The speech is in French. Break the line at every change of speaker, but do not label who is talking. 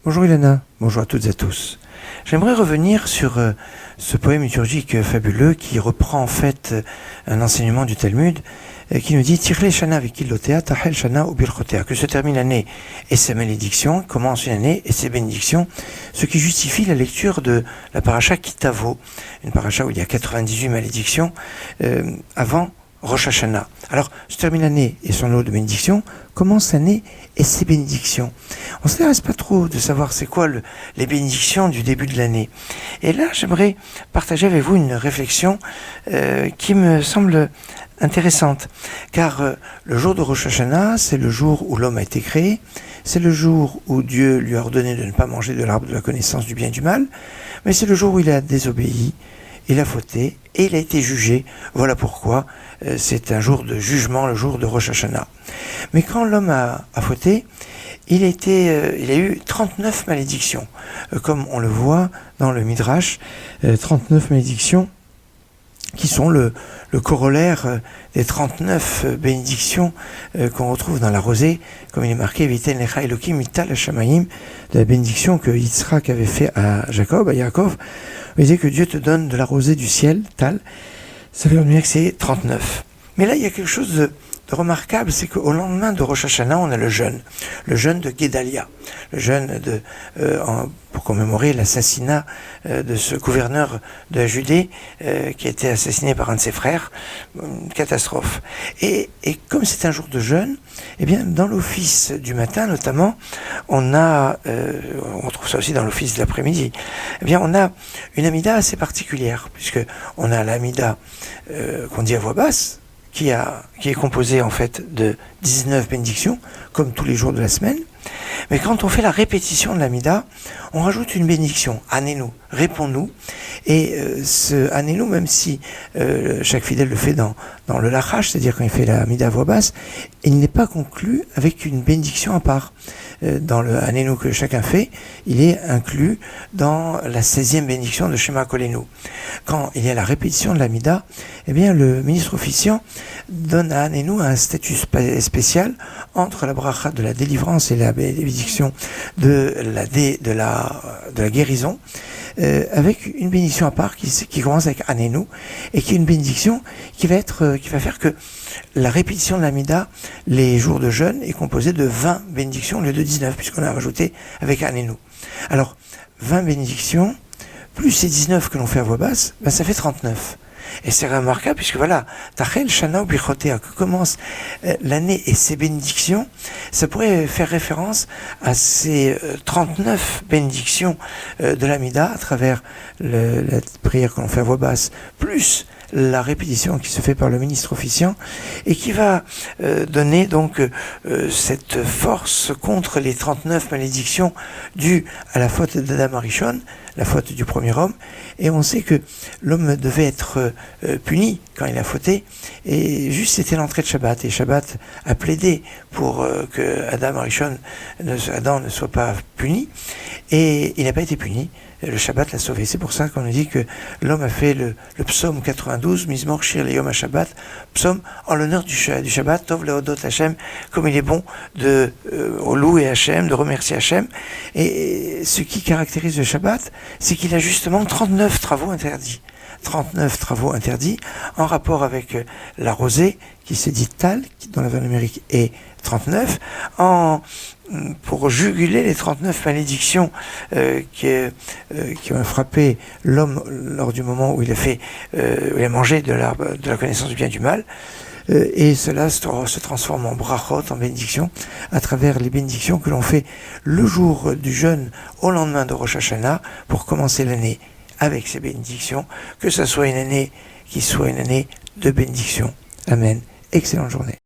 Bonjour Ilana, bonjour à toutes et à tous. J'aimerais revenir sur ce poème liturgique fabuleux qui reprend en fait un enseignement du Talmud qui nous dit Tirle Shana Vikilotea Tahel Shana Ubirchotea, que se termine l'année et ses malédictions, commence une année et ses bénédictions, ce qui justifie la lecture de la paracha Kitavo, une paracha où il y a 98 malédictions avant Rosh Hashanah. Alors, se termine l'année et son lot de bénédictions, commence l'année et ses bénédictions. On ne s'intéresse pas trop de savoir c'est quoi les bénédictions du début de l'année. Et là, j'aimerais partager avec vous une réflexion qui me semble intéressante. Car le jour de Rosh Hashanah, c'est le jour où l'homme a été créé, c'est le jour où Dieu lui a ordonné de ne pas manger de l'arbre de la connaissance du bien et du mal, mais c'est le jour où il a désobéi, il a fauté et il a été jugé. Voilà pourquoi c'est un jour de jugement, le jour de Rosh Hashanah. Mais quand l'homme a fauté, il a eu 39 malédictions. Comme on le voit dans le Midrash, 39 malédictions qui sont le corollaire des 39 bénédictions qu'on retrouve dans la rosée, comme il est marqué Viten lecha Elokim mital hashamayim, de la bénédiction que Yitzhak avait fait à Jacob, à Yaakov. Il disait que Dieu te donne de la rosée du ciel, tal. Ça veut dire que c'est 39. Mais là, il y a quelque chose de remarquable, c'est qu'au lendemain de Rosh Hashanah, on a le jeûne de Guédalia, le jeûne pour commémorer l'assassinat de ce gouverneur de la Judée qui a été assassiné par un de ses frères, une catastrophe. Et comme c'est un jour de jeûne, eh bien, dans l'office du matin notamment, on trouve ça aussi dans l'office de l'après-midi, eh bien, on a une amida assez particulière, puisque on a l'amida qu'on dit à voix basse, qui est composé en fait de 19 bénédictions, comme tous les jours de la semaine. Mais quand on fait la répétition de l'Amida, on rajoute une bénédiction, Annez-nous, réponds-nous. Et ce Annez-nous, même si chaque fidèle le fait dans le Lachash, c'est-à-dire quand il fait l'Amida à voix basse, il n'est pas conclu avec une bénédiction à part. Dans le Annez-nous que chacun fait, il est inclus dans la 16e bénédiction de Shema Kolenu. Quand il y a la répétition de l'Amida, eh bien le ministre officiant donne à Annez-nous un statut spécial entre la bracha de la délivrance et la bénédiction de la guérison, avec une bénédiction à part qui commence avec Annez-nous et qui est une bénédiction qui va faire que la répétition de l'Amida, les jours de jeûne, est composée de 20 bénédictions au lieu de 19, puisqu'on a rajouté avec Annez-nous. Alors, 20 bénédictions, plus ces 19 que l'on fait à voix basse, ben ça fait 39. Et c'est remarquable, puisque voilà, Tachel Shana Ubichotea, que commence l'année et ses bénédictions, ça pourrait faire référence à ces 39 bénédictions de l'Amida, à travers la prière que l'on fait à voix basse, plus la répétition qui se fait par le ministre officiant, et qui va donner donc cette force contre les 39 malédictions dues à la faute d'Adam Arishon, la faute du premier homme. Et on sait que l'homme devait être puni quand il a fauté, et juste c'était l'entrée de Shabbat, et Shabbat a plaidé pour que Adam ne soit pas puni, et il n'a pas été puni. Le Shabbat l'a sauvé. C'est pour ça qu'on nous dit que l'homme a fait le psaume 92, Mizmor Shir Leyom HaShabbat, psaume en l'honneur du Shabbat, Tov Leodot Hashem, comme il est bon de louer Hashem, de remercier Hashem. Et ce qui caractérise le Shabbat, c'est qu'il a justement 39 travaux interdits. 39 travaux interdits en rapport avec la rosée qui se dit Tal, qui dans la valeur numérique est 39, pour juguler les 39 malédictions qui ont frappé l'homme lors du moment où il a mangé de la connaissance du bien et du mal. Et cela se transforme en brachot, en bénédiction, à travers les bénédictions que l'on fait le jour du jeûne au lendemain de Rosh Hashanah pour commencer l'année avec ces bénédictions, que ce soit une année qui soit une année de bénédiction. Amen. Excellente journée.